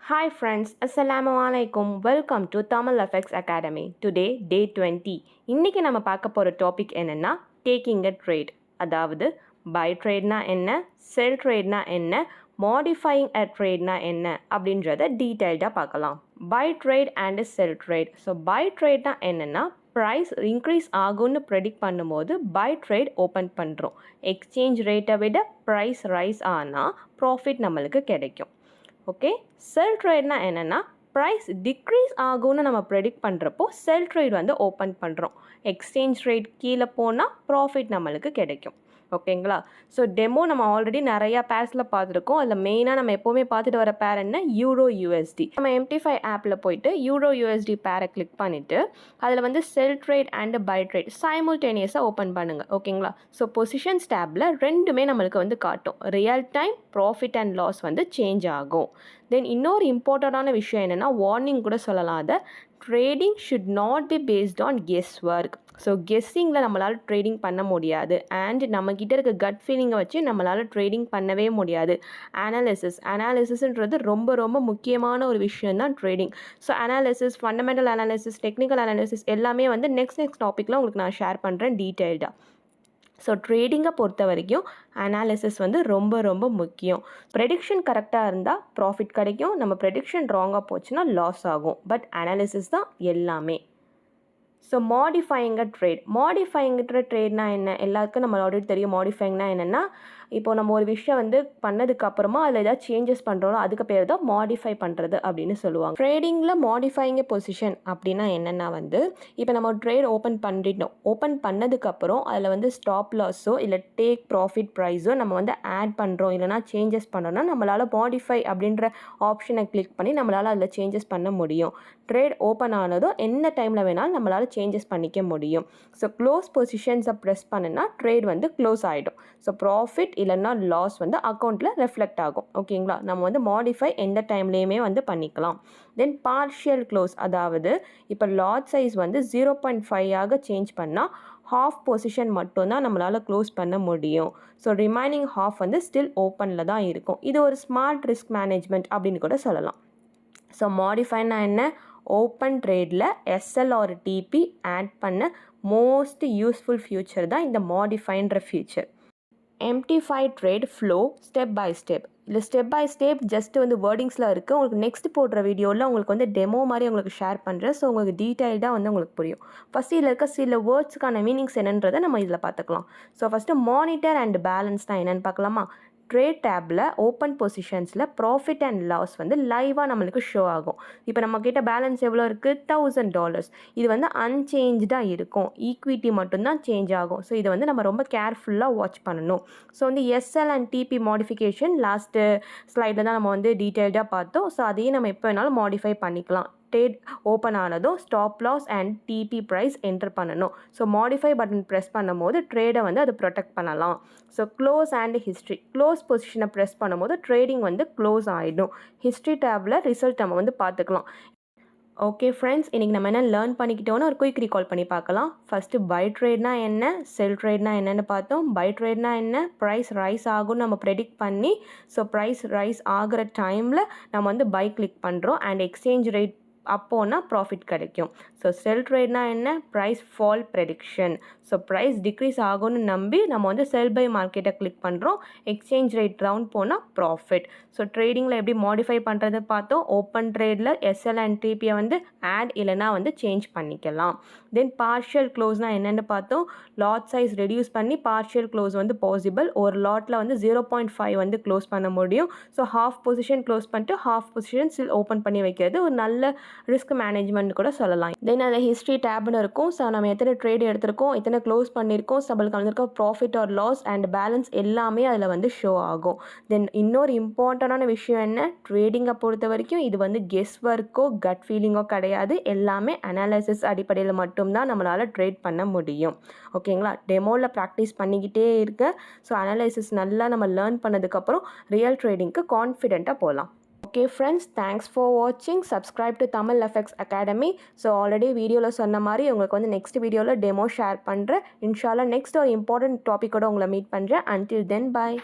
Hi friends, Assalamu alaikum. Welcome to Tamil FX Academy. Today, day 20. இன்னைக்கு நம்ம பார்க்க போகிற டாபிக் என்னென்னா டேக்கிங் அ ட்ரேட். அதாவது பை ட்ரேட்னா என்ன, செல் ட்ரேட்னா என்ன, மாடிஃபையிங் அ ட்ரேட்னா என்ன அப்படின்றத டீட்டெயில்டாக பார்க்கலாம். Buy trade and sell trade. So buy ட்ரேட்னா என்னென்னா ப்ரைஸ் இன்க்ரீஸ் ஆகும்னு ப்ரெடிக்ட் பண்ணும்போது பை ட்ரேட் ஓப்பன் பண்ணுறோம். எக்ஸ்சேஞ்ச் ரேட்டை விட ப்ரைஸ் ரைஸ் ஆனால் ப்ராஃபிட் நம்மளுக்கு கிடைக்கும். ஓகே, செல் ட்ரேட்னா என்னென்னா ப்ரைஸ் டிக்ரீஸ் ஆகும்னு நம்ம ப்ரெடிக்ட் பண்ணுறப்போ செல் ட்ரேட் வந்து ஓப்பன் பண்ணுறோம். எக்ஸ்சேஞ்ச் ரேட் கீழே போனால் ப்ராஃபிட் நம்மளுக்கு கிடைக்கும். ஓகேங்களா? ஸோ டெமோ நம்ம ஆல்ரெடி நிறையா பேர்ஸில் பார்த்துருக்கோம். அதில் மெயினாக நம்ம எப்போவுமே பார்த்துட்டு வர பேர் என்ன, யூரோ யூஎஸ்டி. நம்ம MT5 ஆப்பில் போயிட்டு யூரோ யூஎஸ்டி பேரை கிளிக் பண்ணிவிட்டு அதில் வந்து sell trade and buy trade சைமல்டேனியஸாக ஓப்பன் பண்ணுங்கள். ஓகேங்களா? ஸோ பொசிஷன்ஸ் டேப்பில் ரெண்டுமே நம்மளுக்கு வந்து காட்டும். Real time profit and loss வந்து சேஞ்ச் ஆகும். தென் இன்னொரு இம்பார்ட்டண்டான விஷயம் என்னென்னா வார்னிங் கூட சொல்லலாம். அதை trading should not be based on guess work. So கெஸ்ஸிங்கில் நம்மளால் ட்ரேடிங் பண்ண முடியாது. அண்ட் நம்மக்கிட்ட இருக்க கட் ஃபீலிங்கை வச்சு நம்மளால் ட்ரேடிங் பண்ணவே முடியாது. அனாலிசிஸ்ன்றது ரொம்ப ரொம்ப முக்கியமான ஒரு விஷயம் தான் trading. So analysis, fundamental analysis, technical analysis எல்லாமே வந்து நெக்ஸ்ட் டாப்பிக்கில் உங்களுக்கு நான் ஷேர் பண்ணுறேன் டீட்டெயில்டாக. ஸோ ட்ரேடிங்கை பொறுத்த வரைக்கும் அனாலிசிஸ் வந்து ரொம்ப ரொம்ப முக்கியம். ப்ரெடிக்ஷன் கரெக்டாக இருந்தால் ப்ராஃபிட் கிடைக்கும். நம்ம ப்ரெடிக்ஷன் ராங்காக போச்சுன்னா லாஸ் ஆகும். பட் அனாலிசிஸ் தான் எல்லாமே. So modifying a trade. Modifying ட்ரேட்னா என்ன, எல்லாருக்கும் நம்ம ஆல்ரெடி தெரியும். மாடிஃபைங்னா என்னென்னா இப்போ நம்ம ஒரு விஷயம் வந்து பண்ணதுக்கப்புறமா அதில் ஏதாவது சேஞ்சஸ் பண்ணுறோம், அதுக்கு பேர் தான் மாடிஃபை பண்ணுறது அப்படின்னு சொல்லுவாங்க. ட்ரேடிங்கில் மாடிஃபையிங் பொசிஷன் அப்படின்னா என்னென்னா வந்து இப்போ நம்ம ட்ரேட் ஓப்பன் பண்ணிட்டோம். ஓப்பன் பண்ணதுக்கப்புறம் அதில் வந்து ஸ்டாப் லாஸோ இல்லை டேக் ப்ராஃபிட் ப்ரைஸோ நம்ம வந்து ஆட் பண்ணுறோம் இல்லைனா சேஞ்சஸ் பண்ணோன்னா நம்மளால் மாடிஃபை அப்படின்ற ஆப்ஷனை கிளிக் பண்ணி நம்மளால் அதில் சேஞ்சஸ் பண்ண முடியும். ட்ரேட் ஓப்பன் ஆனதும் எந்த டைமில் வேணாலும் நம்மளால் சேஞ்சஸ் பண்ணிக்க முடியும். ஸோ க்ளோஸ் பொசிஷன்ஸை ப்ரெஸ் பண்ணுனா ட்ரேட் வந்து க்ளோஸ் ஆகிடும். ஸோ ப்ராஃபிட் இல்லைன்னா லாஸ் வந்து அக்கௌண்ட்டில் ரெஃப்ளெக்ட் ஆகும். ஓகேங்களா? நம்ம வந்து மாடிஃபை எந்த டைம்லேயுமே வந்து பண்ணிக்கலாம். தென் பார்ஷியல் க்ளோஸ், அதாவது இப்போ லாட் சைஸ் வந்து 0.5 சேஞ்ச் பண்ணால் ஹாஃப் பொசிஷன் மட்டும்தான் நம்மளால் க்ளோஸ் பண்ண முடியும். ஸோ ரிமைனிங் ஹாஃப் வந்து ஸ்டில் ஓப்பனில் தான் இருக்கும். இது ஒரு ஸ்மார்ட் ரிஸ்க் மேனேஜ்மெண்ட் அப்படின்னு கூட சொல்லலாம். ஸோ மாடிஃபைனா என்ன, ஓப்பன் ட்ரேடில் SL ஆர் TP ஆட் பண்ண மோஸ்ட் யூஸ்ஃபுல் ஃபியூச்சர் தான் இந்த மாடிஃபைன்ற feature. MT5 trade flow step by step. இல்லை ஸ்டெப் பை ஸ்டெப் ஜஸ்ட் வந்து வேர்டிங்ஸில் இருக்குது. உங்களுக்கு நெக்ஸ்ட் போடுற வீடியோவில் உங்களுக்கு வந்து டெமோ மாதிரி உங்களுக்கு ஷேர் பண்ணுறேன். ஸோ உங்களுக்கு டீட்டெயில்டாக வந்து உங்களுக்கு புரியும். ஃபஸ்ட்டு இதில் இருக்க சில வேர்ட்ஸ்க்கான மீனிங்ஸ் என்னன்றதை நம்ம இதில் பார்த்துக்கலாம். So first monitor and balance தான் என்னென்னு பார்க்கலாமா. ட்ரேட் டேப்பில் ஓப்பன் பொசிஷன்ஸில் ப்ராஃபிட் அண்ட் லாஸ் வந்து லைவாக நம்மளுக்கு ஷோ ஆகும். இப்போ நம்மக்கிட்ட பேலன்ஸ் எவ்வளோ இருக்குது, $1000. இது வந்து அன்சேஞ்சாக இருக்கும். ஈக்விட்டி மட்டும்தான் சேஞ்ச் ஆகும். ஸோ இதை வந்து நம்ம ரொம்ப கேர்ஃபுல்லாக வாட்ச் பண்ணணும். ஸோ வந்து SL and TP modification last ஸ்லைடில் தான் நம்ம வந்து டீட்டெயில்டாக பார்த்தோம். ஸோ அதையும் நம்ம எப்போ வேணாலும் மாடிஃபை பண்ணிக்கலாம். ட்ரேட் ஓப்பன் ஆனதும் stop loss and TP price enter பண்ணணும். ஸோ மாடிஃபை பட்டன் ப்ரெஸ் பண்ணும்போது ட்ரேடை வந்து அது ப்ரொடெக்ட் பண்ணலாம். So close and history. Close பொசிஷனை ப்ரெஸ் பண்ணும்போது ட்ரேடிங் வந்து க்ளோஸ் ஆகிடும். ஹிஸ்ட்ரி டேப்பில் ரிசல்ட் நம்ம வந்து பார்த்துக்கலாம். ஓகே ஃப்ரெண்ட்ஸ், இன்றைக்கி நம்ம என்ன லேர்ன் பண்ணிக்கிட்டோன்னு ஒரு குயிக் ரீகால் பண்ணி பார்க்கலாம். ஃபஸ்ட்டு பை ட்ரேட்னா என்ன, செல் ட்ரேட்னா என்னென்னு பார்த்தோம். பை ட்ரேட்னா என்ன, ப்ரைஸ் ரைஸ் ஆகும்னு நம்ம ப்ரெடிக்ட் பண்ணி ஸோ ப்ரைஸ் ரைஸ் ஆகிற டைமில் நம்ம வந்து பை கிளிக் பண்ணுறோம் அண்ட் எக்ஸ்சேஞ்ச் ரேட் அப்போனா ப்ராஃபிட் கிடைக்கும். ஸோ செல் ட்ரேட்னா என்ன, price fall prediction. So price decrease ஆகும்னு நம்பி நம்ம வந்து செல் பை மார்க்கெட்டை கிளிக் பண்ணுறோம். எக்ஸ்சேஞ்ச் ரேட் டவுன் போனால் ப்ராஃபிட். ஸோ ட்ரேடிங்கில் எப்படி மாடிஃபை பண்ணுறது பார்த்தோம். ஓப்பன் ட்ரேடில் SL அண்ட் TPயை வந்து ஆட் இல்லைனா வந்து சேஞ்ச் பண்ணிக்கலாம். தென் பார்ஷியல் க்ளோஸ்னால் என்னென்னு பார்த்தோம். லாட் சைஸ் ரெடியூஸ் பண்ணி பார்ஷியல் க்ளோஸ் வந்து பாசிபிள். ஒரு லாட்டில் வந்து 0.5 வந்து க்ளோஸ் பண்ண முடியும். ஸோ ஹாஃப் பொசிஷன் க்ளோஸ் பண்ணிட்டு ஹாஃப் பொசிஷன் ஸ்டில் ஓப்பன் பண்ணி வைக்கிறது ஒரு நல்ல ரிஸ்க் மேனேஜ்மெண்ட் கூட சொல்லலாம். தென் அதில் ஹிஸ்ட்ரி டேப்னு இருக்கும். ஸோ நம்ம எத்தனை ட்ரேட் எடுத்திருக்கோம், எத்தனை க்ளோஸ் பண்ணியிருக்கோம், நம்மளுக்கு வந்திருக்க profit or loss and balance எல்லாமே அதில் வந்து ஷோ ஆகும். தென் இன்னொரு இம்பார்ட்டண்டான விஷயம் என்ன, ட்ரேடிங்கை பொறுத்த வரைக்கும் இது வந்து கெஸ் ஒர்க்கோ கட் ஃபீலிங்கோ கிடையாது. எல்லாமே அனாலிசிஸ் அடிப்படையில் மட்டும்தான் நம்மளால் ட்ரேட் பண்ண முடியும். ஓகேங்களா? டெமோவில் ப்ராக்டிஸ் பண்ணிக்கிட்டே இருக்க. ஸோ அனாலிசிஸ் நல்லா நம்ம லேர்ன் பண்ணதுக்கப்புறம் ரியல் ட்ரேடிங்க்கு கான்ஃபிடென்ட்டாக போகலாம். Okay friends, thanks for watching. Subscribe to Tamil FX Academy. So already வீடியோவில் சொன்ன மாதிரி உங்களுக்கு வந்து நெக்ஸ்ட் வீடியோவில் டெமோ ஷேர் பண்ணுறேன். இன்ஷால்லா நெக்ஸ்ட் ஒரு இம்பார்ட்டன்ட் டாப்பிக்கோட உங்களை மீட் பண்ணுறேன். Until then, bye.